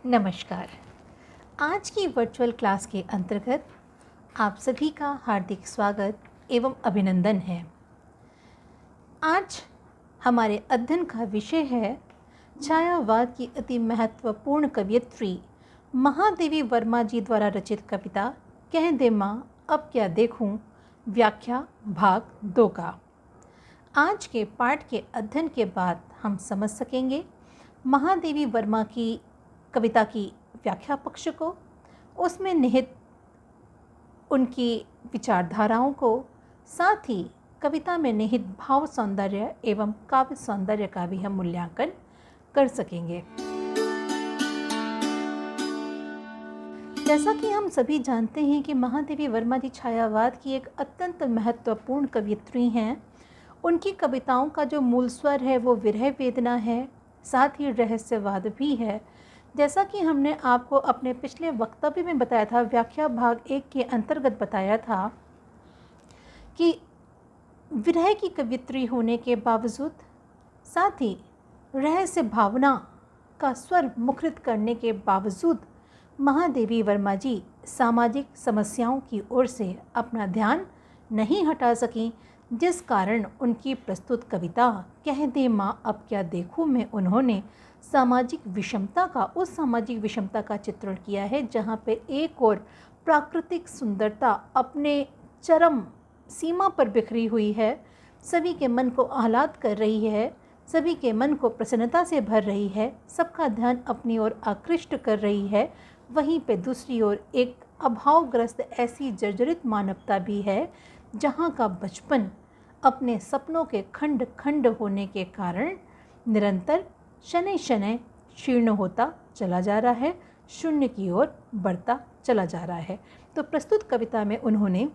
नमस्कार। आज की वर्चुअल क्लास के अंतर्गत आप सभी का हार्दिक स्वागत एवं अभिनंदन है। आज हमारे अध्ययन का विषय है छायावाद की अति महत्वपूर्ण कवयित्री महादेवी वर्मा जी द्वारा रचित कविता कह दे माँ अब क्या देखूं, व्याख्या भाग 2 का। आज के पाठ के अध्ययन के बाद हम समझ सकेंगे महादेवी वर्मा की कविता की व्याख्या पक्ष को, उसमें निहित उनकी विचारधाराओं को, साथ ही कविता में निहित भाव सौंदर्य एवं काव्य सौंदर्य का भी हम मूल्यांकन कर सकेंगे। जैसा कि हम सभी जानते हैं कि महादेवी वर्मा जी छायावाद की एक अत्यंत महत्वपूर्ण कवयित्री हैं। उनकी कविताओं का जो मूल स्वर है वो विरह वेदना है, साथ ही रहस्यवाद भी है। जैसा कि हमने आपको अपने पिछले वक्तव्य में बताया था, व्याख्या भाग 1 के अंतर्गत बताया था कि विरह की कवयित्री होने के बावजूद, साथ ही रहस्य भावना का स्वर मुखरित करने के बावजूद महादेवी वर्मा जी सामाजिक समस्याओं की ओर से अपना ध्यान नहीं हटा सकीं, जिस कारण उनकी प्रस्तुत कविता कह दे माँ अब क्या देखूं में उन्होंने उस सामाजिक विषमता का चित्रण किया है, जहाँ पे एक और प्राकृतिक सुंदरता अपने चरम सीमा पर बिखरी हुई है, सभी के मन को आह्लाद कर रही है, सभी के मन को प्रसन्नता से भर रही है, सबका ध्यान अपनी ओर आकृष्ट कर रही है। वहीं पे दूसरी ओर एक अभावग्रस्त ऐसी जर्जरित मानवता भी है, जहाँ का बचपन अपने सपनों के खंड खंड होने के कारण निरंतर शनै शनै क्षीर्ण होता चला जा रहा है, शून्य की ओर बढ़ता चला जा रहा है। तो प्रस्तुत कविता में उन्होंने,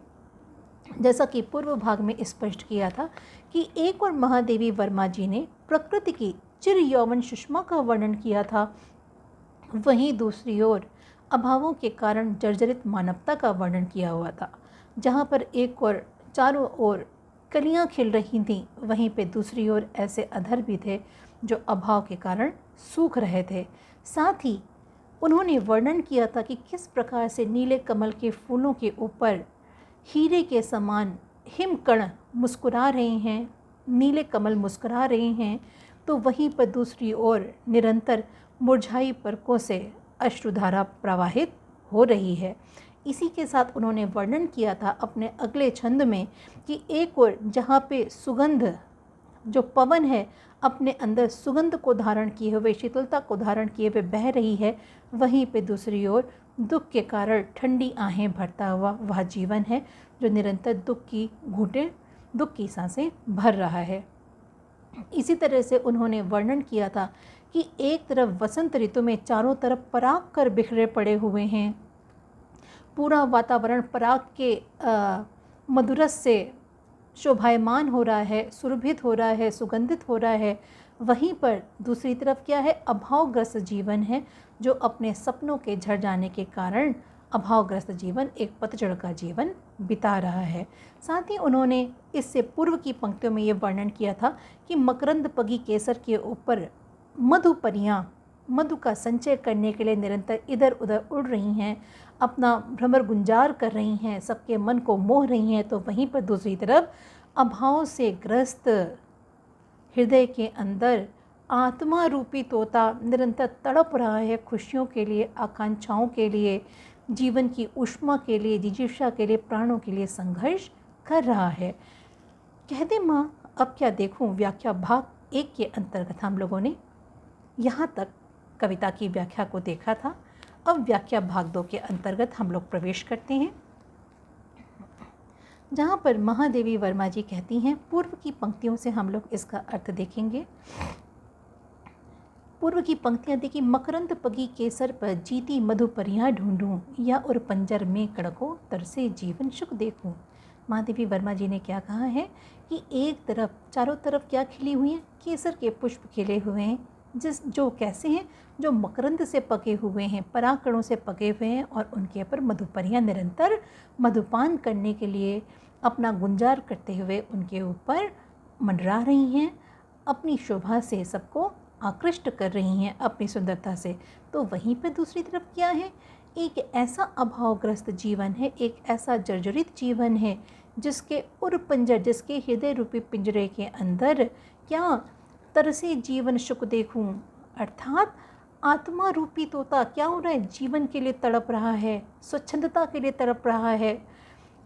जैसा कि पूर्व भाग में स्पष्ट किया था, कि एक और महादेवी वर्मा जी ने प्रकृति की चिर यौवन सुषमा का वर्णन किया था, वहीं दूसरी ओर अभावों के कारण जर्जरित मानवता का वर्णन किया हुआ था। जहाँ पर एक और चारों ओर कलियाँ खिल रही थीं, वहीं पे दूसरी ओर ऐसे अधर भी थे जो अभाव के कारण सूख रहे थे। साथ ही उन्होंने वर्णन किया था कि किस प्रकार से नीले कमल के फूलों के ऊपर हीरे के समान हिमकण मुस्कुरा रहे हैं, नीले कमल मुस्कुरा रहे हैं, तो वहीं पर दूसरी ओर निरंतर मुरझाई पलकों से अश्रुधारा प्रवाहित हो रही है। इसी के साथ उन्होंने वर्णन किया था अपने अगले छंद में कि एक ओर जहाँ पे सुगंध, जो पवन है, अपने अंदर सुगंध को धारण किए हुए, शीतलता को धारण किए हुए बह रही है, वहीं पे दूसरी ओर दुख के कारण ठंडी आहें भरता हुआ वह जीवन है, जो निरंतर दुख की सांसें भर रहा है। इसी तरह से उन्होंने वर्णन किया था कि एक तरफ वसंत ऋतु में चारों तरफ पराग कर बिखरे पड़े हुए हैं, पूरा वातावरण पराग के मधुरस से शोभायमान हो रहा है, सुरभित हो रहा है, सुगंधित हो रहा है। वहीं पर दूसरी तरफ क्या है, अभावग्रस्त जीवन है, जो अपने सपनों के झड़ जाने के कारण अभावग्रस्त जीवन, एक पतझड़ का जीवन बिता रहा है। साथ ही उन्होंने इससे पूर्व की पंक्तियों में ये वर्णन किया था कि मकरंद पगी केसर के ऊपर मधुपरियाँ मधु का संचय करने के लिए निरंतर इधर उधर उड़ रही हैं, अपना भ्रमर गुंजार कर रही हैं, सबके मन को मोह रही हैं। तो वहीं पर दूसरी तरफ अभाव से ग्रस्त हृदय के अंदर आत्मा रूपी तोता निरंतर तड़प रहा है, खुशियों के लिए, आकांक्षाओं के लिए, जीवन की ऊष्मा के लिए, जिजीविषा के लिए, प्राणों के लिए संघर्ष कर रहा है। कह दे माँ अब क्या देखूं, व्याख्या भाग 1 के अंतर्गत हम लोगों ने यहाँ तक कविता की व्याख्या को देखा था। अब व्याख्या भाग 2 के अंतर्गत हम लोग प्रवेश करते हैं, जहाँ पर महादेवी वर्मा जी कहती हैं, पूर्व की पंक्तियों से हम लोग इसका अर्थ देखेंगे। पूर्व की पंक्तियाँ देखी, मकरंद पगी केसर पर जीती मधुपरियाँ ढूंढूं, या और पंजर में कड़को तरसे जीवन सुख देखूं। महादेवी वर्मा जी ने क्या कहा है कि एक तरफ, चारों तरफ क्या खिली हुई हैं, केसर के पुष्प खिले हुए हैं, जो कैसे हैं, जो मकरंद से पके हुए हैं, परागकणों से पके हुए हैं, और उनके ऊपर मधुपरियाँ निरंतर मधुपान करने के लिए अपना गुंजार करते हुए उनके ऊपर मंडरा रही हैं, अपनी शोभा से सबको आकृष्ट कर रही हैं अपनी सुंदरता से, तो वहीं पे दूसरी तरफ क्या है, एक ऐसा अभावग्रस्त जीवन है, एक ऐसा जर्जरित जीवन है जिसके उर पिंजर, जिसके हृदय रूपी पिंजरे के अंदर क्या तरसे जीवन सुख देखूं, अर्थात आत्मा रूपी तोता क्या हो रहा है, जीवन के लिए तड़प रहा है, स्वच्छंदता के लिए तड़प रहा है,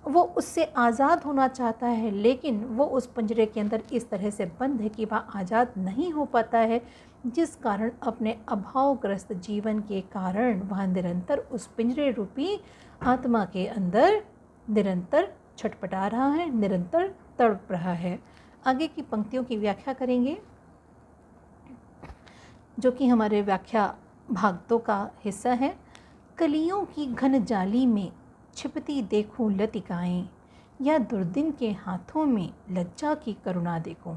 वो उससे आज़ाद होना चाहता है, लेकिन वो उस पिंजरे के अंदर इस तरह से बंद है कि वह आज़ाद नहीं हो पाता है, जिस कारण अपने अभावग्रस्त जीवन के कारण वह निरंतर उस पिंजरे रूपी आत्मा के अंदर निरंतर छटपटा रहा है, निरंतर तड़प रहा है। आगे की पंक्तियों की व्याख्या करेंगे, जो कि हमारे व्याख्या भाग का हिस्सा है। कलियों की घन जाली में छिपती देखूं लतिकाएं, या दुर्दिन के हाथों में लज्जा की करुणा देखूं।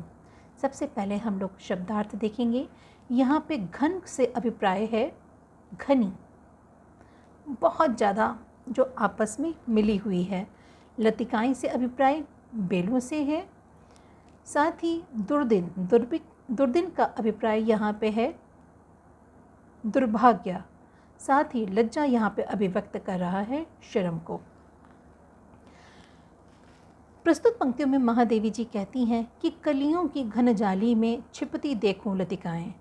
सबसे पहले हम लोग शब्दार्थ देखेंगे। यहाँ पे घन से अभिप्राय है घनी, बहुत ज़्यादा जो आपस में मिली हुई है। लतिकाएं से अभिप्राय बेलों से है। साथ ही दुर्दिन, दुर्दिन का अभिप्राय यहाँ पे है दुर्भाग्य। साथ ही लज्जा यहाँ पे अभिव्यक्त कर रहा है शर्म को। प्रस्तुत पंक्तियों में महादेवी जी कहती हैं कि कलियों की घन जाली में छिपती देखूं लतिकाएं।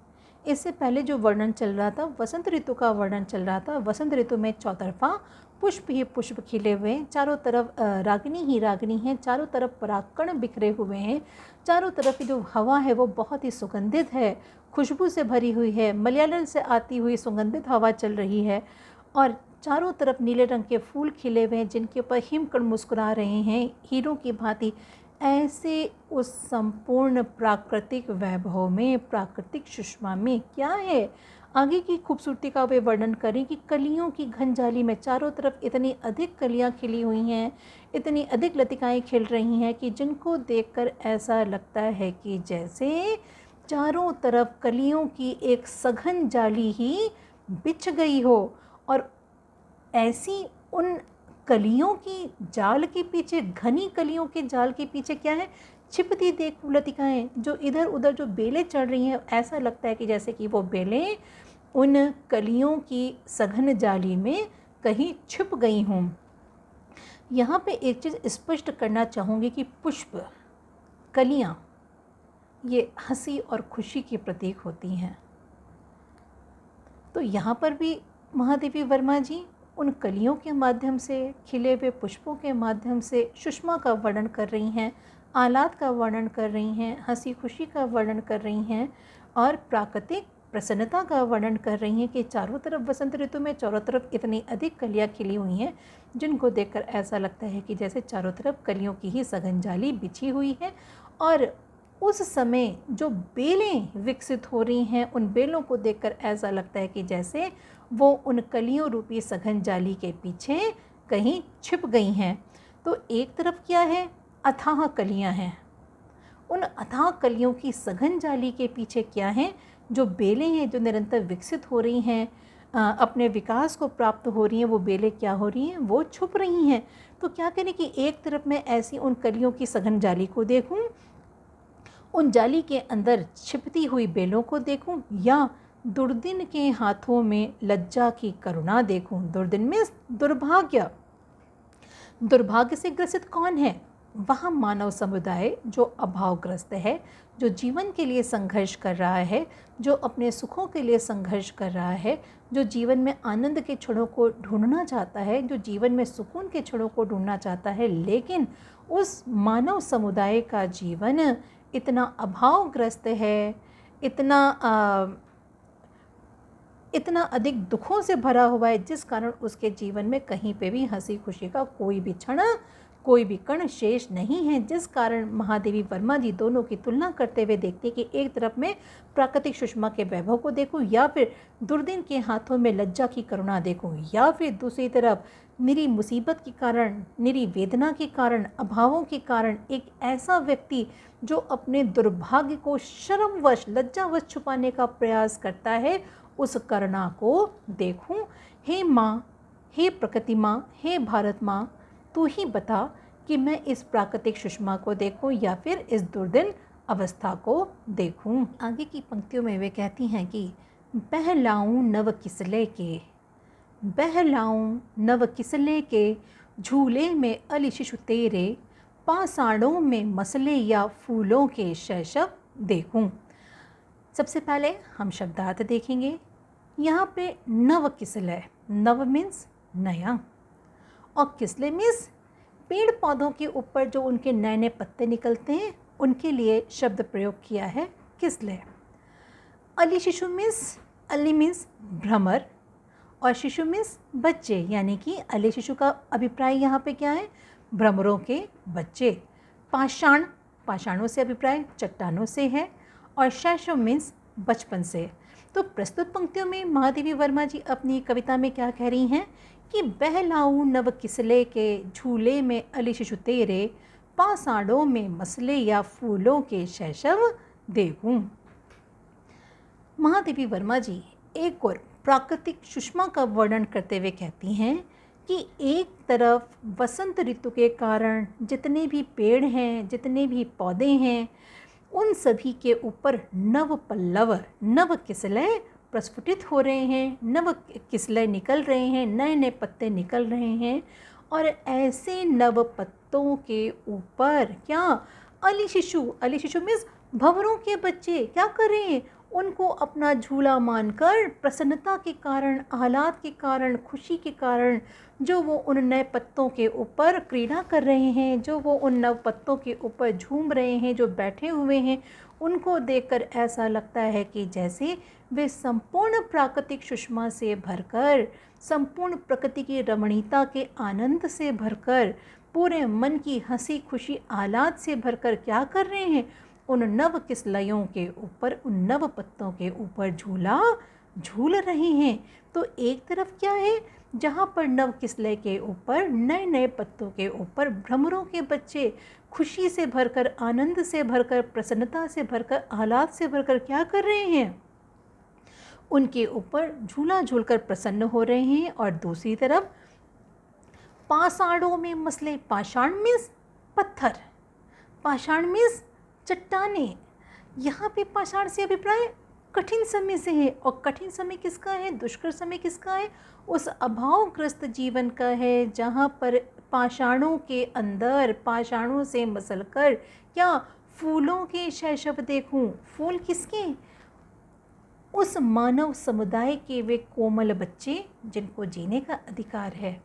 इससे पहले जो वर्णन चल रहा था, वसंत ऋतु का वर्णन चल रहा था। वसंत ऋतु में चौतरफा पुष्प ही पुष्प खिले हुए हैं, चारों तरफ रागिनी ही रागिनी है, चारों तरफ परागकण बिखरे हुए हैं, चारों तरफ की जो हवा है वो बहुत ही सुगंधित है, खुशबू से भरी हुई है, मलयालम से आती हुई सुगंधित हवा चल रही है, और चारों तरफ नीले रंग के फूल खिले हुए हैं जिनके ऊपर हिमकण मुस्कुरा रहे हैं हीरों की भांति। ऐसे उस संपूर्ण प्राकृतिक वैभव में, प्राकृतिक सुषमा में क्या है, आगे की खूबसूरती का वे वर्णन करें कि कलियों की घन जाली में चारों तरफ इतनी अधिक कलियां खिली हुई हैं, इतनी अधिक लतिकाएं खिल रही हैं कि जिनको देखकर ऐसा लगता है कि जैसे चारों तरफ कलियों की एक सघन जाली ही बिछ गई हो, और ऐसी उन कलियों की जाल के पीछे, घनी कलियों के जाल के पीछे क्या है, छिपती देखूं लतिकाएं, जो इधर उधर जो बेलें चढ़ रही हैं, ऐसा लगता है कि जैसे कि वो बेलें उन कलियों की सघन जाली में कहीं छिप गई हों। यहाँ पे एक चीज़ स्पष्ट करना चाहूँगी कि पुष्प, कलियाँ, ये हंसी और खुशी की प्रतीक होती हैं। तो यहाँ पर भी महादेवी वर्मा जी उन कलियों के माध्यम से, खिले हुए पुष्पों के माध्यम से सुषमा का वर्णन कर रही हैं, आह्लाद का वर्णन कर रही हैं, हंसी खुशी का वर्णन कर रही हैं, और प्राकृतिक प्रसन्नता का वर्णन कर रही हैं कि चारों तरफ वसंत ऋतु में चारों तरफ इतनी अधिक कलियाँ खिली हुई हैं जिनको देखकर ऐसा लगता है कि जैसे चारों तरफ कलियों की ही सघन जाली बिछी हुई है। और उस समय जो बेलें विकसित हो रही हैं, उन बेलों को देखकर ऐसा लगता है कि जैसे वो उन कलियों रूपी सघन जाली के पीछे कहीं छिप गई हैं। तो एक तरफ क्या है, अथाह कलियां हैं, उन अथाह कलियों की सघन जाली के पीछे क्या है, जो बेलें हैं जो निरंतर विकसित हो रही हैं, अपने विकास को प्राप्त हो रही हैं, वो बेलें क्या हो रही हैं, वो छुप रही हैं। तो क्या करें कि एक तरफ मैं ऐसी उन कलियों की सघन जाली को देखूं, उन जाली के अंदर छिपती हुई बेलों को देखूं, या दुर्दिन के हाथों में लज्जा की करुणा देखूं। दुर्दिन में दुर्भाग्य, दुर्भाग्य से ग्रसित कौन है, वह मानव समुदाय जो अभावग्रस्त है, जो जीवन के लिए संघर्ष कर रहा है, जो अपने सुखों के लिए संघर्ष कर रहा है, जो जीवन में आनंद के क्षणों को ढूंढना चाहता है, जो जीवन में सुकून के क्षणों को ढूंढना चाहता है, लेकिन उस मानव समुदाय का जीवन इतना अभावग्रस्त है, इतना अधिक दुखों से भरा हुआ है, जिस कारण उसके जीवन में कहीं पे भी हंसी खुशी का कोई भी क्षण, कोई भी कण शेष नहीं है। जिस कारण महादेवी वर्मा जी दोनों की तुलना करते हुए देखते कि एक तरफ में प्राकृतिक सुषमा के वैभव को देखूं, या फिर दुर्दिन के हाथों में लज्जा की करुणा देखूं, या फिर दूसरी तरफ निरी मुसीबत के कारण, निरी वेदना के कारण, अभावों के कारण एक ऐसा व्यक्ति जो अपने दुर्भाग्य को शर्मवश, लज्जावश छुपाने का प्रयास करता है, उस करुणा को देखूं। हे माँ, हे प्रकृति माँ, हे भारत माँ, तू ही बता कि मैं इस प्राकृतिक सुषमा को देखूं या फिर इस दुर्दिन अवस्था को देखूं। आगे की पंक्तियों में वे कहती हैं कि बहलाऊं नव किसले के, बहलाऊं नव किसले के, झूले में अली शिशु तेरे, पाषाणों में मसले या फूलों के शैशव देखूं। सबसे पहले हम शब्दार्थ देखेंगे। यहाँ पे नव किसले, नव मीन्स नया, और किसले मीन्स पेड़ पौधों के ऊपर जो उनके नए नए पत्ते निकलते हैं उनके लिए शब्द प्रयोग किया है किसले। अली शिशु मीन्स, अली मीन्स भ्रमर, और शिशु मीन्स बच्चे, यानी कि अली शिशु का अभिप्राय यहाँ पे क्या है, भ्रमरों के बच्चे। पाषाण, पाषाणों से अभिप्राय चट्टानों से है, और शैशव मीन्स बचपन से। तो प्रस्तुत पंक्तियों में महादेवी वर्मा जी अपनी कविता में क्या कह रही हैं कि बहलाऊं नव किसले के, झूले में अली शिशु तेरे, पाषाणों में मसले या फूलों के शैशव देखूं। महादेवी वर्मा जी एक और प्राकृतिक सुषमा का वर्णन करते हुए कहती हैं कि एक तरफ वसंत ऋतु के कारण जितने भी पेड़ हैं, जितने भी पौधे हैं, उन सभी के ऊपर नव पल्लव, नव किसले प्रस्फुटित हो रहे हैं, नव किसले निकल रहे हैं, नए नए पत्ते निकल रहे हैं, और ऐसे नव पत्तों के ऊपर क्या अली शिशु, अली शिशु मीन्स भंवरों के बच्चे क्या कर रहे हैं, उनको अपना झूला मानकर प्रसन्नता के कारण, आह्लाद के कारण, खुशी के कारण जो वो उन नए पत्तों के ऊपर क्रीड़ा कर रहे हैं, जो वो उन नव पत्तों के ऊपर झूम रहे हैं, जो बैठे हुए हैं, उनको देखकर ऐसा लगता है कि जैसे वे संपूर्ण प्राकृतिक सुषमा से भरकर, संपूर्ण प्रकृति की रमणीयता के आनंद से भरकर, पूरे मन की हंसी खुशी आह्लाद से भरकर क्या कर रहे हैं, उन नव किसलयों के ऊपर, उन नव पत्तों के ऊपर झूला झूल रहे हैं। तो एक तरफ क्या है, जहाँ पर नव किसले के ऊपर, नए नए पत्तों के ऊपर भ्रमरों के बच्चे खुशी से भरकर, आनंद से भरकर, प्रसन्नता से भरकर, आह्लाद से भरकर क्या कर रहे हैं, उनके ऊपर झूला झूलकर प्रसन्न हो रहे हैं। और दूसरी तरफ पाषाणों में मसले, पाषाण मीन्स पत्थर, पाषाण मीन्स चट्टाने। यहाँ पे पाषाण से अभिप्राय कठिन समय से है, और कठिन समय किसका है, दुष्कर समय किसका है, उस अभावग्रस्त जीवन का है, जहाँ पर पाषाणों के अंदर, पाषाणों से मसलकर क्या फूलों के शैशव देखूं। फूल किसके, उस मानव समुदाय के वे कोमल बच्चे जिनको जीने का अधिकार है,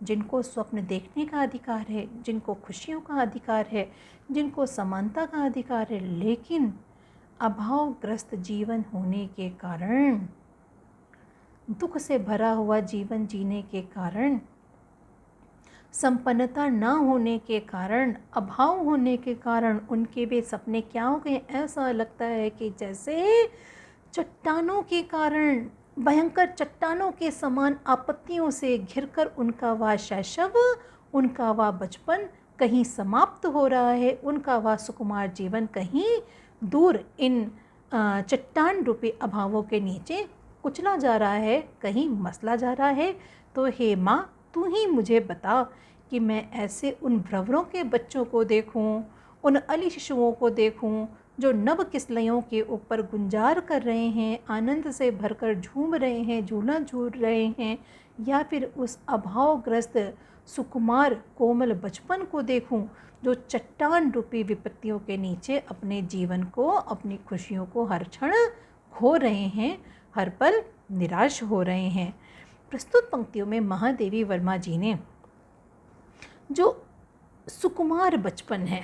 जिनको स्वप्न देखने का अधिकार है, जिनको खुशियों का अधिकार है, जिनको समानता का अधिकार है, लेकिन अभावग्रस्त जीवन होने के कारण, दुख से भरा हुआ जीवन जीने के कारण, संपन्नता न होने के कारण, अभाव होने के कारण उनके वे सपने क्या हो गए, ऐसा लगता है कि जैसे चट्टानों के कारण, भयंकर चट्टानों के समान आपत्तियों से घिरकर उनका वह शैशव, उनका वह बचपन कहीं समाप्त हो रहा है, उनका वह सुकुमार जीवन कहीं दूर इन चट्टान रूपी अभावों के नीचे कुचला जा रहा है, कहीं मसला जा रहा है। तो हे माँ, तू ही मुझे बता कि मैं ऐसे उन भ्रमरों के बच्चों को देखूं, उन अली शिशुओं को देखूं जो नव किसलयों के ऊपर गुंजार कर रहे हैं, आनंद से भरकर झूम रहे हैं, झूला झूल रहे हैं, या फिर उस अभावग्रस्त सुकुमार कोमल बचपन को देखूं जो चट्टान रूपी विपत्तियों के नीचे अपने जीवन को, अपनी खुशियों को हर क्षण खो रहे हैं, हर पल निराश हो रहे हैं। प्रस्तुत पंक्तियों में महादेवी वर्मा जी ने जो सुकुमार बचपन है,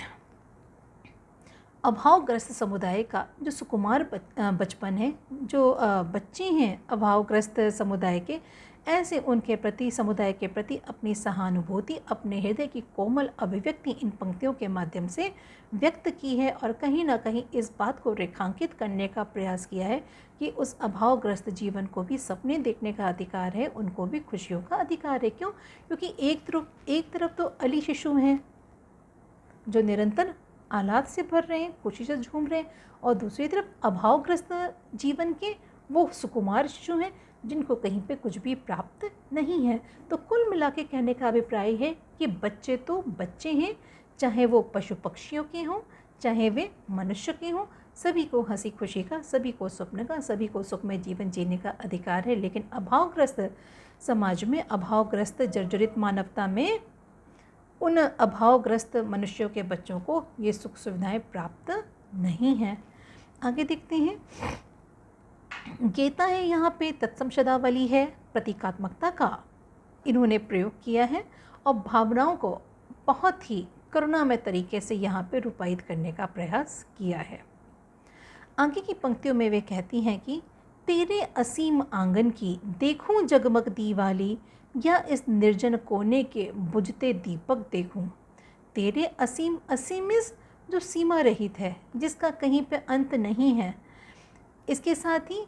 अभावग्रस्त समुदाय का जो सुकुमार बचपन है, जो बच्चे हैं अभावग्रस्त समुदाय के, ऐसे उनके प्रति, समुदाय के प्रति अपनी सहानुभूति, अपने हृदय की कोमल अभिव्यक्ति इन पंक्तियों के माध्यम से व्यक्त की है, और कहीं ना कहीं इस बात को रेखांकित करने का प्रयास किया है कि उस अभावग्रस्त जीवन को भी सपने देखने का अधिकार है, उनको भी खुशियों का अधिकार है। क्यों? क्योंकि एक तरफ तो अली शिशु हैं जो निरंतर आह्लाद से भर रहे हैं, खुशी से झूम रहे हैं, और दूसरी तरफ अभावग्रस्त जीवन के वो सुकुमार शिशु हैं जिनको कहीं पे कुछ भी प्राप्त नहीं है। तो कुल मिला के कहने का अभिप्राय है कि बच्चे तो बच्चे हैं, चाहे वो पशु पक्षियों के हों, चाहे वे मनुष्य के हों। सभी को हंसी खुशी का, सभी को स्वप्न का, सभी को सुखमय जीवन जीने का अधिकार है। लेकिन अभावग्रस्त समाज में, अभावग्रस्त जर्जरित मानवता में उन अभावग्रस्त मनुष्यों के बच्चों को ये सुख सुविधाएं प्राप्त नहीं हैं। आगे देखते हैं। गीता है यहाँ पे तत्सम शब्दावली है, प्रतीकात्मकता का इन्होंने प्रयोग किया है और भावनाओं को बहुत ही करुणामय तरीके से यहाँ पे रूपायित करने का प्रयास किया है। आगे की पंक्तियों में वे कहती हैं कि तेरे असीम आंगन की देखूं जगमग दीवाली, या इस निर्जन कोने के बुझते दीपक देखूं। तेरे असीम, असीम इस जो सीमा रहित है, जिसका कहीं पे अंत नहीं है। इसके साथ ही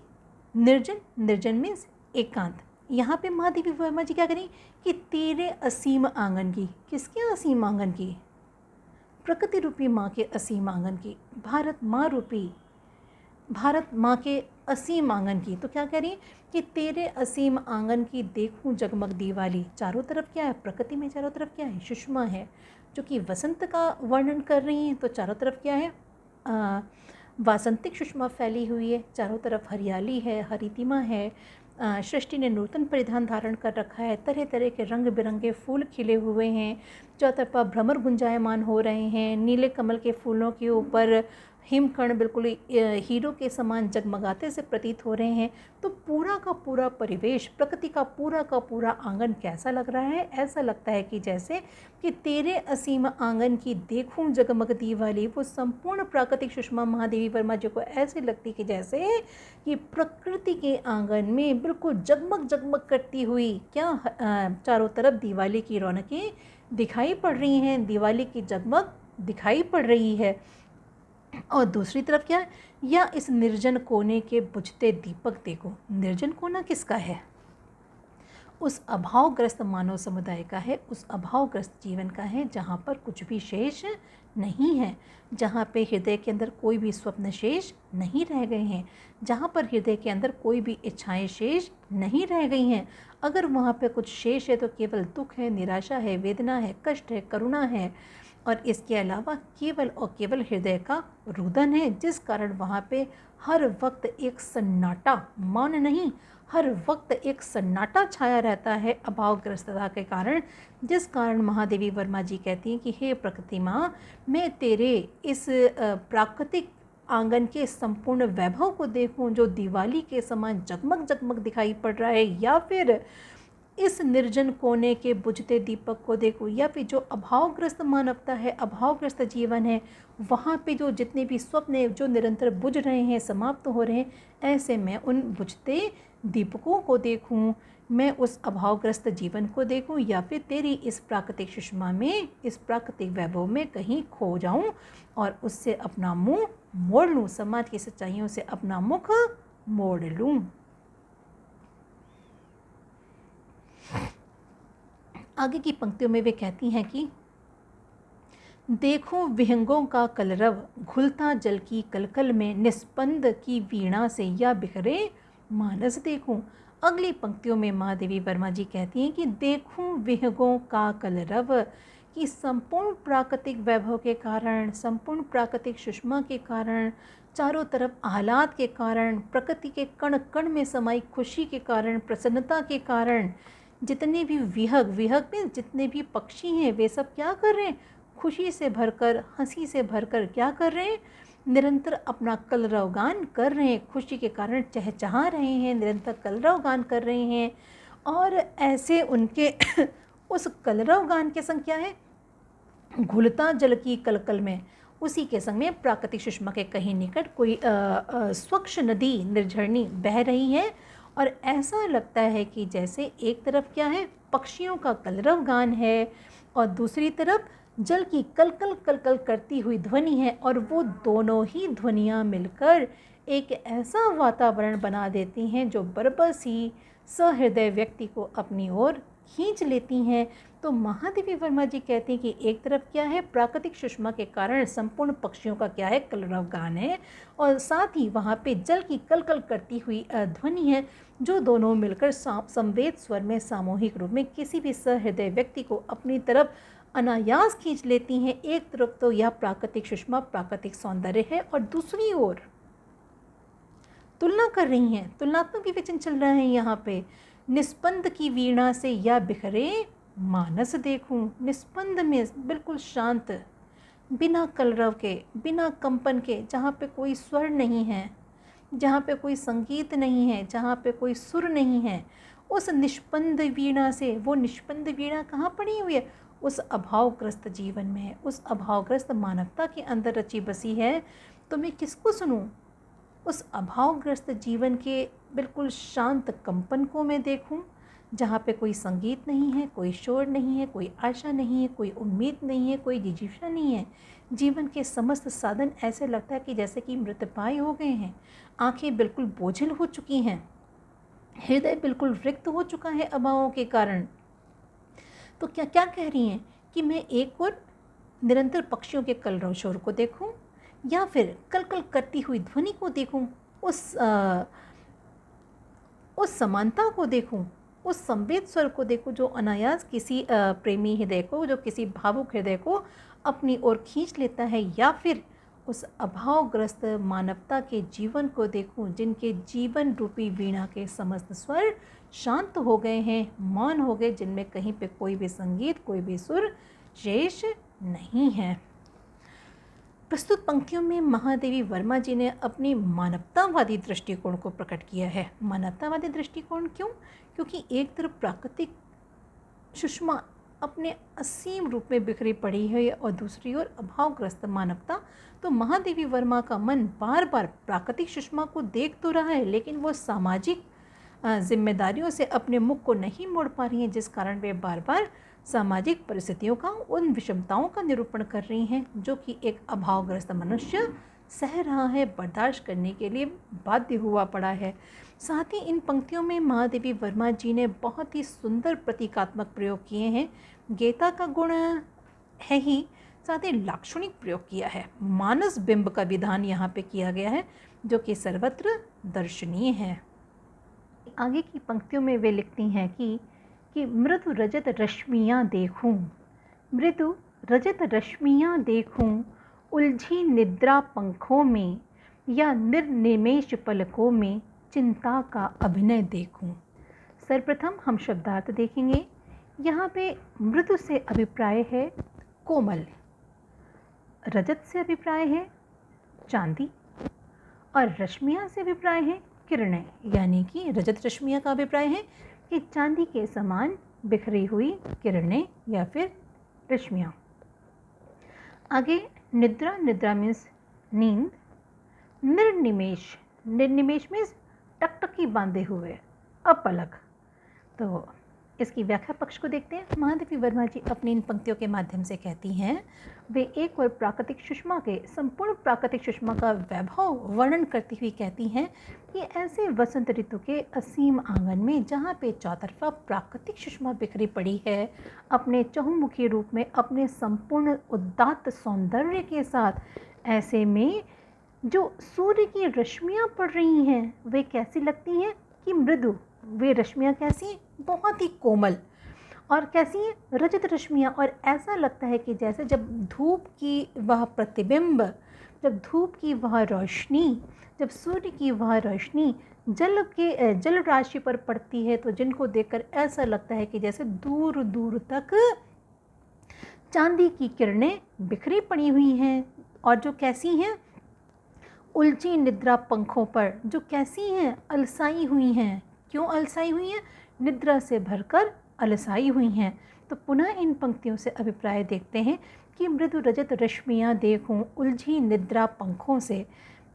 निर्जन, निर्जन मीन्स एकांत। यहाँ पे महादेवी वर्मा जी क्या करें कि तेरे असीम आंगन की, किसके असीम आंगन की? प्रकृति रूपी माँ के असीम आंगन की, भारत माँ रूपी, भारत माँ के असीम आंगन की। तो क्या कह रही है कि तेरे असीम आंगन की देखूं जगमग दीवाली। चारों तरफ क्या है? प्रकृति में चारों तरफ क्या है? सुषमा है, जो कि वसंत का वर्णन कर रही हैं। तो चारों तरफ क्या है? वासंतिक सुषमा फैली हुई है, चारों तरफ हरियाली है, हरितिमा है। सृष्टि ने नूतन परिधान धारण कर रखा है, तरह तरह के रंग बिरंगे फूल खिले हुए हैं, चौतरफा भ्रमर गुंजायमान हो रहे हैं। नीले कमल के फूलों के ऊपर हिमकण बिल्कुल हीरो के समान जगमगाते से प्रतीत हो रहे हैं। तो पूरा का पूरा परिवेश, प्रकृति का पूरा आंगन कैसा लग रहा है? ऐसा लगता है कि जैसे कि तेरे असीम आंगन की देखूं जगमग दीवाली। वो संपूर्ण प्राकृतिक सुषमा महादेवी वर्मा जी को ऐसे लगती कि जैसे कि प्रकृति के आंगन में बिल्कुल जगमग जगमग करती हुई क्या चारों तरफ दिवाली की रौनकें दिखाई पड़ रही हैं, दिवाली की जगमग दिखाई पड़ रही है। और दूसरी तरफ क्या है? या इस निर्जन कोने के बुझते दीपक देखो। निर्जन कोना किसका है? उस अभावग्रस्त मानव समुदाय का है, उस अभावग्रस्त जीवन का है, जहाँ पर कुछ भी शेष नहीं है, जहाँ पे हृदय के अंदर कोई भी स्वप्न शेष नहीं रह गए हैं, जहाँ पर हृदय के अंदर कोई भी इच्छाएं शेष नहीं रह गई हैं। अगर वहाँ पे कुछ शेष है तो केवल दुख है, निराशा है, वेदना है, कष्ट है, करुणा है, और इसके अलावा केवल और केवल हृदय का रुदन है, जिस कारण वहाँ पे हर वक्त एक सन्नाटा, मौन नहीं, हर वक्त एक सन्नाटा छाया रहता है अभावग्रस्तता के कारण। जिस कारण महादेवी वर्मा जी कहती हैं कि हे प्रकृति माँ, मैं तेरे इस प्राकृतिक आंगन के संपूर्ण वैभव को देखूं जो दिवाली के समान जगमग जगमग दिखाई पड़ रहा है, या फिर इस निर्जन कोने के बुझते दीपक को देखूं, या फिर जो अभावग्रस्त मानवता है, अभावग्रस्त जीवन है, वहाँ पे जो जितने भी स्वप्न जो निरंतर बुझ रहे हैं, समाप्त हो रहे हैं, ऐसे मैं उन बुझते दीपकों को देखूं, मैं उस अभावग्रस्त जीवन को देखूं, या फिर तेरी इस प्राकृतिक सुषमा में, इस प्राकृतिक वैभव में कहीं खो जाऊं और उससे अपना मुंह मोड़ लूं, समाज की सच्चाइयों से अपना मुख मोड़ लूं। आगे की पंक्तियों में वे कहती हैं कि देखो विहंगों का कलरव, घुलता जल की कलकल में, निस्पंद की वीणा से या बिखरे मानस देखूं। अगली पंक्तियों में महादेवी वर्मा जी कहती हैं कि देखूं विहंगों का कलरव, कि संपूर्ण प्राकृतिक वैभव के कारण, संपूर्ण प्राकृतिक सुषमा के कारण, चारों तरफ आह्लाद के कारण, प्रकृति के कण कण में समाई खुशी के कारण, प्रसन्नता के कारण, जितने भी विहग में जितने भी पक्षी हैं, वे सब क्या कर रहे हैं? खुशी से भरकर, हंसी से भरकर क्या कर रहे हैं? निरंतर अपना कलरव गान कर रहे हैं, खुशी के कारण चहचहा रहे हैं, निरंतर कलरव गान कर रहे हैं। और ऐसे उनके उस कलरव गान के संग क्या है? घुलता जल की कलकल में, उसी के संग में प्राकृतिक सुषमा के कहीं निकट कोई स्वच्छ नदी, निर्झरणी बह रही है, और ऐसा लगता है कि जैसे एक तरफ क्या है? पक्षियों का कलरव गान है, और दूसरी तरफ जल की कलकल कलकल करती हुई ध्वनि है, और वो दोनों ही ध्वनियाँ मिलकर एक ऐसा वातावरण बना देती हैं जो बरबस ही सहृदय व्यक्ति को अपनी ओर खींच लेती हैं। तो महादेवी वर्मा जी कहती हैं कि एक तरफ क्या है? प्राकृतिक सुषमा के कारण संपूर्ण पक्षियों का क्या है? कलरव गान है, और साथ ही वहाँ पे जल की कलकल करती हुई ध्वनि है, जो दोनों मिलकर संवेद स्वर में सामूहिक रूप में किसी भी सहृदय व्यक्ति को अपनी तरफ अनायास खींच लेती हैं। एक तरफ तो यह प्राकृतिक सुषमा प्राकृतिक सौंदर्य है और दूसरी ओर तुलना कर रही हैं, तुलनात्मक विवेचन चल रहा है यहाँ पे। निस्पंद की वीणा से या बिखरे मानस देखूं, निस्पंद में बिल्कुल शांत, बिना कलरव के, बिना कंपन के, जहाँ पे कोई स्वर नहीं है, जहाँ पे कोई संगीत नहीं है, जहाँ पे कोई सुर नहीं है, उस निष्पंद वीणा से, वो निष्पंद वीणा कहाँ पड़ी हुई है? उस अभावग्रस्त जीवन में, उस अभावग्रस्त मानवता के अंदर रची बसी है। तो मैं किसको सुनूं? उस अभावग्रस्त जीवन के बिल्कुल शांत कंपन को मैं देखूं, जहाँ पे कोई संगीत नहीं है, कोई शोर नहीं है, कोई आशा नहीं है, कोई उम्मीद नहीं है, कोई जिजीशा नहीं है। जीवन के समस्त साधन ऐसे लगता है कि जैसे कि मृतप्राय हो गए हैं। आंखें बिल्कुल बोझिल हो चुकी हैं, हृदय बिल्कुल रिक्त हो चुका है अभावों के कारण। तो क्या क्या कह रही हैं कि मैं एक और निरंतर पक्षियों के कलरव शोर को देखूं, या फिर कल कल करती हुई ध्वनि को देखूं, उस समानता को देखूं, उस संवेद स्वर को देखूं जो अनायास किसी प्रेमी हृदय को, जो किसी भावुक हृदय को अपनी ओर खींच लेता है, या फिर उस अभावग्रस्त मानवता के जीवन को देखूं जिनके जीवन रूपी वीणा के समस्त स्वर शांत हो गए हैं, मौन हो गए, जिनमें कहीं पे कोई भी संगीत, कोई भी सुर शेष नहीं है। प्रस्तुत पंक्तियों में महादेवी वर्मा जी ने अपनी मानवतावादी दृष्टिकोण को प्रकट किया है। मानवतावादी दृष्टिकोण क्यों? क्योंकि एक तरफ प्राकृतिक सुषमा अपने असीम रूप में बिखरी पड़ी है और दूसरी ओर अभावग्रस्त मानवता। तो महादेवी वर्मा का मन बार बार प्राकृतिक सुषमा को देख तो रहा है, लेकिन वो सामाजिक जिम्मेदारियों से अपने मुख को नहीं मोड़ पा रही हैं, जिस कारण वे बार बार सामाजिक परिस्थितियों का, उन विषमताओं का निरूपण कर रही हैं जो कि एक अभावग्रस्त मनुष्य सह रहा है, बर्दाश्त करने के लिए बाध्य हुआ पड़ा है। साथ ही इन पंक्तियों में महादेवी वर्मा जी ने बहुत ही सुंदर प्रतीकात्मक प्रयोग किए हैं। गीता का गुण है ही, साथ ही लाक्षणिक प्रयोग किया है। मानस बिंब का विधान यहाँ पे किया गया है जो कि सर्वत्र दर्शनीय है। आगे की पंक्तियों में वे लिखती हैं कि मृदु रजत रश्मियाँ देखूं, मृदु रजत रश्मियाँ देखूं, उलझी निद्रा पंखों में या निर्निमेष पलकों में चिंता का अभिनय देखूं। सर्वप्रथम हम शब्दार्थ देखेंगे। यहाँ पे मृदु से अभिप्राय है कोमल, रजत से अभिप्राय है चांदी, और रश्मियाँ से अभिप्राय है किरणें, यानी कि रजत रश्मियाँ का अभिप्राय है कि चांदी के समान बिखरी हुई किरणें या फिर रश्मियाँ। आगे निद्रा, निद्रा मीन्स नींद, निर्निमेष, निर्निमेष मीन्स टकटकी बांधे हुए, अपलक। तो इसकी व्याख्या पक्ष को देखते हैं। महादेवी वर्मा जी अपनी इन पंक्तियों के माध्यम से कहती हैं, वे एक और प्राकृतिक सुषमा के, संपूर्ण प्राकृतिक सुषमा का वैभव वर्णन करती हुई कहती हैं कि ऐसे वसंत ऋतु के असीम आंगन में जहाँ पे चौतरफा प्राकृतिक सुषमा बिखरी पड़ी है, अपने चहुमुखी रूप में, अपने संपूर्ण उदात्त सौंदर्य के साथ, ऐसे में जो सूर्य की रश्मियाँ पड़ रही हैं वे कैसी लगती हैं कि मृदु। वे रश्मियाँ कैसी? बहुत ही कोमल। और कैसी हैं? रजत रश्मियाँ। और ऐसा लगता है कि जैसे जब धूप की वह प्रतिबिंब, जब धूप की वह रोशनी, जब सूर्य की वह रोशनी जल राशि पर पड़ती है, तो जिनको देखकर ऐसा लगता है कि जैसे दूर दूर तक चांदी की किरणें बिखरी पड़ी हुई हैं। और जो कैसी हैं? उलझी निद्रा पंखों पर, जो कैसी हैं? अलसाई हुई हैं। क्यों अलसाई हुई हैं? निद्रा से भरकर अलसाई हुई हैं। तो पुनः इन पंक्तियों से अभिप्राय देखते हैं कि मृदु रजत रश्मियाँ देखूं, उलझी निद्रा पंखों से।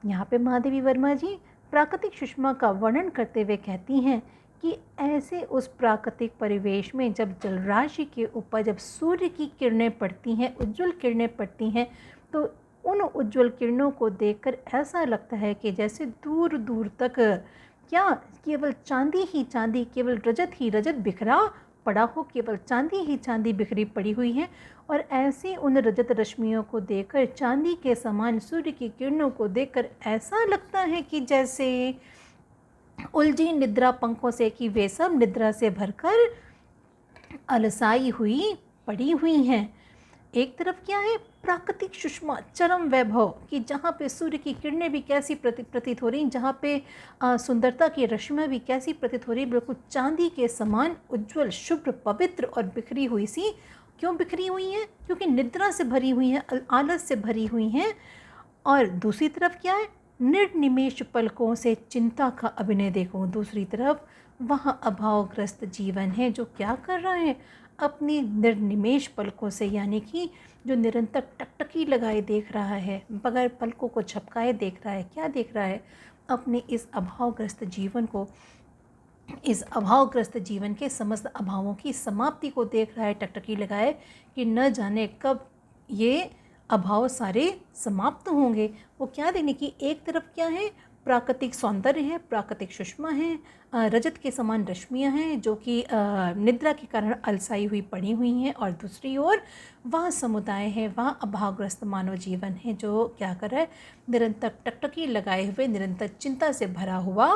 यहाँ पे महादेवी वर्मा जी प्राकृतिक सुषमा का वर्णन करते हुए कहती हैं कि ऐसे उस प्राकृतिक परिवेश में जब जलराशि के ऊपर जब सूर्य की किरणें पड़ती हैं, उज्ज्वल किरणें पड़ती हैं, तो उन उज्ज्वल किरणों को देखकर ऐसा लगता है कि जैसे दूर दूर तक क्या केवल चांदी ही चांदी, केवल रजत ही रजत बिखरा पड़ा हो, केवल चांदी ही चांदी बिखरी पड़ी हुई है। और ऐसे उन रजत रश्मियों को देखकर, चांदी के समान सूर्य की किरणों को देखकर ऐसा लगता है कि जैसे उलझी निद्रा पंखों से, कि वे सब निद्रा से भरकर अलसाई हुई पड़ी हुई हैं। एक तरफ क्या है, प्राकृतिक सुषमा, चरम वैभव, कि जहाँ पे सूर्य की किरणें भी कैसी प्रतीत हो रही, जहाँ पे सुंदरता की रश्मियाँ भी कैसी प्रतीत हो रही, बिल्कुल चांदी के समान उज्जवल, शुभ्र, पवित्र और बिखरी हुई सी। क्यों बिखरी हुई हैं? क्योंकि निद्रा से भरी हुई हैं, आलस से भरी हुई हैं। और दूसरी तरफ क्या है, निर्निमेष पलकों से चिंता का अभिनय देखो। दूसरी तरफ वहाँ अभावग्रस्त जीवन है जो क्या कर रहा है, अपनी निर्निमेष पलकों से, यानी कि जो निरंतर टकटकी लगाए देख रहा है, बगैर पलकों को झपकाए देख रहा है। क्या देख रहा है? अपने इस अभावग्रस्त जीवन को, इस अभावग्रस्त जीवन के समस्त अभावों की समाप्ति को देख रहा है टकटकी लगाए, कि न जाने कब ये अभाव सारे समाप्त होंगे। वो क्या देखने की, एक तरफ क्या है, प्राकृतिक सौंदर्य है, प्राकृतिक सुषमा है, रजत के समान रश्मियाँ हैं जो कि निद्रा के कारण अलसाई हुई पड़ी हुई हैं, और दूसरी ओर वह समुदाय है, वह अभावग्रस्त मानव जीवन है जो क्या कर रहा है, निरंतर टकटकी लगाए हुए, निरंतर चिंता से भरा हुआ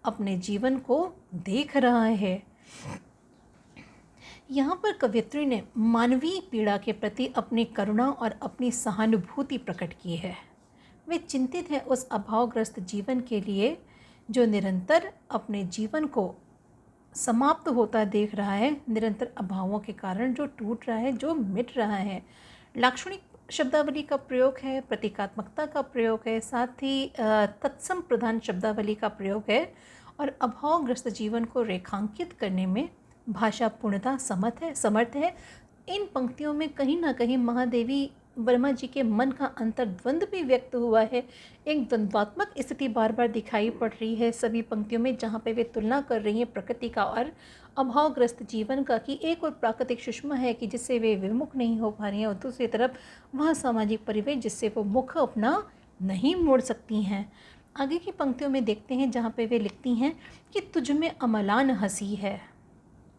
अपने जीवन को देख रहा है। यहाँ पर कवयित्री ने मानवीय पीड़ा के प्रति अपनी करुणा और अपनी सहानुभूति प्रकट की है। वे चिंतित हैं उस अभावग्रस्त जीवन के लिए जो निरंतर अपने जीवन को समाप्त होता देख रहा है, निरंतर अभावों के कारण जो टूट रहा है, जो मिट रहा है। लाक्षणिक शब्दावली का प्रयोग है, प्रतीकात्मकता का प्रयोग है, साथ ही तत्सम प्रधान शब्दावली का प्रयोग है, और अभावग्रस्त जीवन को रेखांकित करने में भाषा पूर्णतः समर्थ है। इन पंक्तियों में कहीं ना कहीं महादेवी वर्मा जी के मन का अंतर्द्वंद भी व्यक्त हुआ है। एक द्वंद्वात्मक स्थिति बार बार दिखाई पड़ रही है सभी पंक्तियों में, जहाँ पे वे तुलना कर रही हैं प्रकृति का और अभावग्रस्त जीवन का, कि एक और प्राकृतिक सुषमा है कि जिससे वे विमुख नहीं हो पा रही हैं, और दूसरी तरफ वह सामाजिक परिवेश जिससे वो मुख अपना नहीं मोड़ सकती हैं। आगे की पंक्तियों में देखते हैं जहाँ पे वे लिखती हैं कि तुझ में अमलान हंसी है।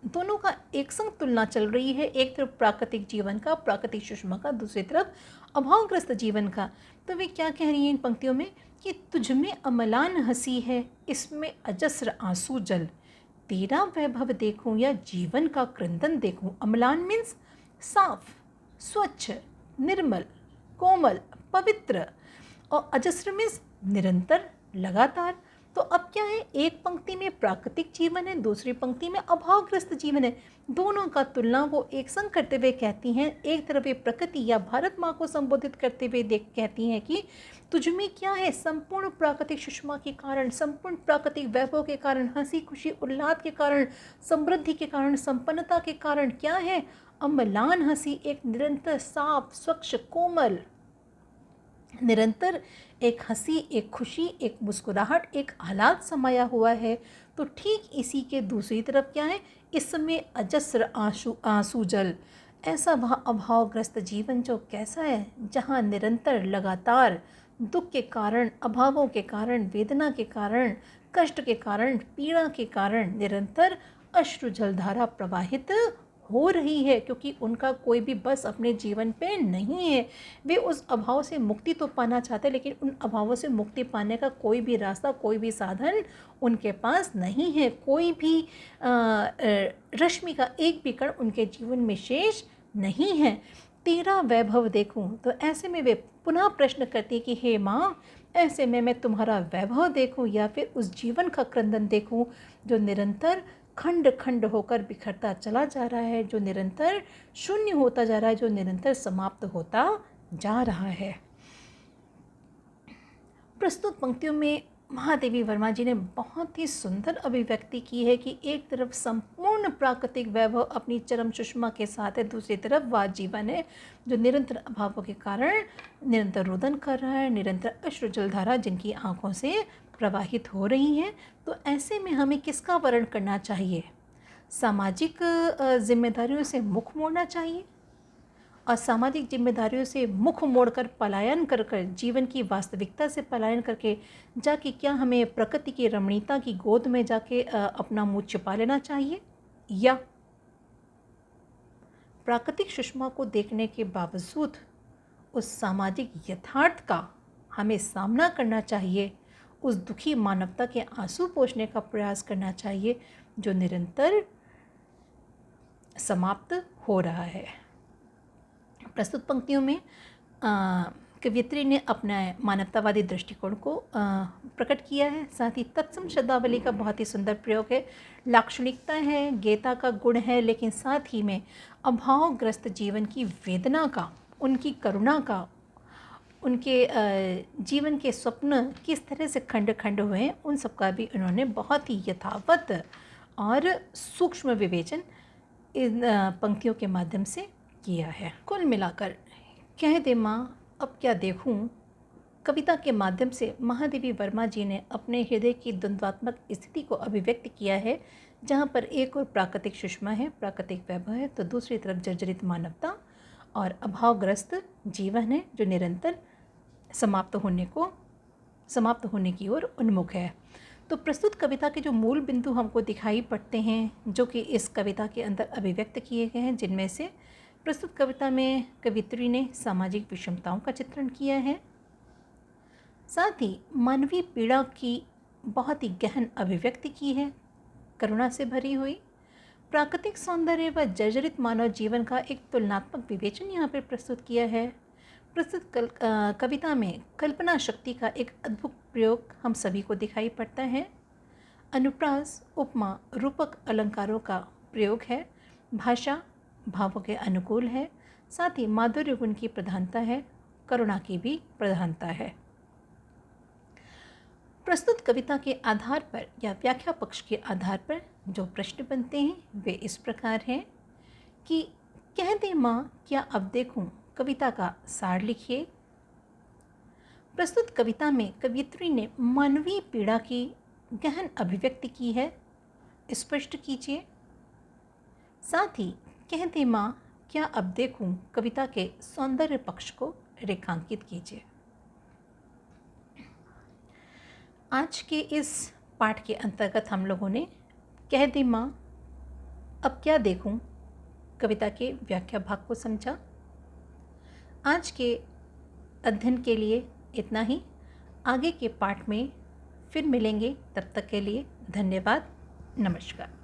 दोनों का एक संग तुलना चल रही है, एक तरफ प्राकृतिक जीवन का, प्राकृतिक सुषमा का, दूसरी तरफ अभावग्रस्त जीवन का। तो वे क्या कह रही हैं इन पंक्तियों में कि तुझ में अमलान हंसी है, इसमें अजस्र आंसू जल, तेरा वैभव देखूं या जीवन का क्रंदन देखूं। अमलान मीन्स साफ, स्वच्छ, निर्मल, कोमल, पवित्र, और अजस्र मीन्स निरंतर, लगातार। तो अब क्या है, एक पंक्ति में प्राकृतिक जीवन है, दूसरी पंक्ति में अभावग्रस्त जीवन है। दोनों का तुलना वो एक संग करते हुए कहती हैं। एक तरफ ये प्रकृति या भारत माँ को संबोधित करते हुए कहती हैं कि तुझमें क्या है, संपूर्ण प्राकृतिक सुषमा के कारण, संपूर्ण प्राकृतिक वैभव के कारण, हंसी खुशी उल्लास के कारण, समृद्धि के कारण, संपन्नता के कारण क्या है, अम्लान हंसी, एक निरंतर साफ, स्वच्छ, कोमल, निरंतर एक हंसी, एक खुशी, एक मुस्कुराहट, एक आह्लाद समाया हुआ है। तो ठीक इसी के दूसरी तरफ क्या है, इसमें अजस्र आंसू जल, ऐसा वह अभावग्रस्त जीवन जो कैसा है, जहाँ निरंतर, लगातार दुख के कारण, अभावों के कारण, वेदना के कारण, कष्ट के कारण, पीड़ा के कारण निरंतर अश्रु जलधारा प्रवाहित हो रही है, क्योंकि उनका कोई भी बस अपने जीवन पे नहीं है। वे उस अभाव से मुक्ति तो पाना चाहते हैं, लेकिन उन अभावों से मुक्ति पाने का कोई भी रास्ता, कोई भी साधन उनके पास नहीं है। कोई भी रश्मि का एक भी कण उनके जीवन में शेष नहीं है। तेरा वैभव देखूं, तो ऐसे में वे पुनः प्रश्न करती कि हे माँ, ऐसे में मैं तुम्हारा वैभव देखूं या फिर उस जीवन का क्रंदन देखूं जो निरंतर खंड खंड होकर बिखरता चला जा रहा है, जो निरंतर शून्य होता जा रहा है, जो निरंतर समाप्त होता जा रहा है। प्रस्तुत पंक्तियों में महादेवी वर्मा जी ने बहुत ही सुंदर अभिव्यक्ति की है कि एक तरफ संपूर्ण प्राकृतिक वैभव अपनी चरम सुषमा के साथ है, दूसरी तरफ वह जीवन है जो निरंतर अभावों के कारण निरंतर रुदन कर रहा है, निरंतर अश्रु जलधारा जिनकी आंखों से प्रवाहित हो रही हैं। तो ऐसे में हमें किसका वर्ण करना चाहिए? सामाजिक जिम्मेदारियों से मुख मोड़ना चाहिए, और सामाजिक जिम्मेदारियों से मुख मोड़कर पलायन कर जीवन की वास्तविकता से पलायन करके जाके क्या हमें प्रकृति की रमणीयता की गोद में जाके अपना मुँह छिपा लेना चाहिए, या प्राकृतिक सुषमा को देखने के बावजूद उस सामाजिक यथार्थ का हमें सामना करना चाहिए, उस दुखी मानवता के आंसू पोंछने का प्रयास करना चाहिए जो निरंतर समाप्त हो रहा है। प्रस्तुत पंक्तियों में कवियत्री ने अपना मानवतावादी दृष्टिकोण को प्रकट किया है। साथ ही तत्सम शब्दावली का बहुत ही सुंदर प्रयोग है, लाक्षणिकता है, गेयता का गुण है, लेकिन साथ ही में अभावग्रस्त जीवन की वेदना का, उनकी करुणा का, उनके जीवन के स्वप्न किस तरह से खंड खंड हुए हैं, उन सब का भी उन्होंने बहुत ही यथावत और सूक्ष्म विवेचन इन पंक्तियों के माध्यम से किया है। कुल मिलाकर कह दे माँ अब क्या देखूं कविता के माध्यम से महादेवी वर्मा जी ने अपने हृदय की द्वंद्वात्मक स्थिति को अभिव्यक्त किया है, जहाँ पर एक और प्राकृतिक सुषमा है, प्राकृतिक वैभव है, तो दूसरी तरफ जर्जरित मानवता और अभावग्रस्त जीवन है जो निरंतर समाप्त होने की ओर उन्मुख है। तो प्रस्तुत कविता के जो मूल बिंदु हमको दिखाई पड़ते हैं, जो कि इस कविता के अंदर अभिव्यक्त किए गए हैं, जिनमें से प्रस्तुत कविता में कवित्री ने सामाजिक विषमताओं का चित्रण किया है, साथ ही मानवीय पीड़ा की बहुत ही गहन अभिव्यक्ति की है, करुणा से भरी हुई। प्राकृतिक सौंदर्य व जर्जरित मानव जीवन का एक तुलनात्मक विवेचन यहाँ पर प्रस्तुत किया है। प्रस्तुत कविता में कल्पना शक्ति का एक अद्भुत प्रयोग हम सभी को दिखाई पड़ता है। अनुप्रास, उपमा, रूपक अलंकारों का प्रयोग है। भाषा भावों के अनुकूल है, साथ ही माधुर्य गुण की प्रधानता है, करुणा की भी प्रधानता है। प्रस्तुत कविता के आधार पर या व्याख्या पक्ष के आधार पर जो प्रश्न बनते हैं वे इस प्रकार हैं कि कह दे माँ क्या अब देखूं कविता का सार लिखिए। प्रस्तुत कविता में कवियत्री ने मानवीय पीड़ा की गहन अभिव्यक्ति की है, स्पष्ट कीजिए। साथ ही कह दे माँ क्या अब देखूं कविता के सौंदर्य पक्ष को रेखांकित कीजिए। आज के इस पाठ के अंतर्गत हम लोगों ने कह दे माँ अब क्या देखूं कविता के व्याख्या भाग को समझा। आज के अध्ययन के लिए इतना ही। आगे के पाठ में फिर मिलेंगे, तब तक के लिए धन्यवाद, नमस्कार।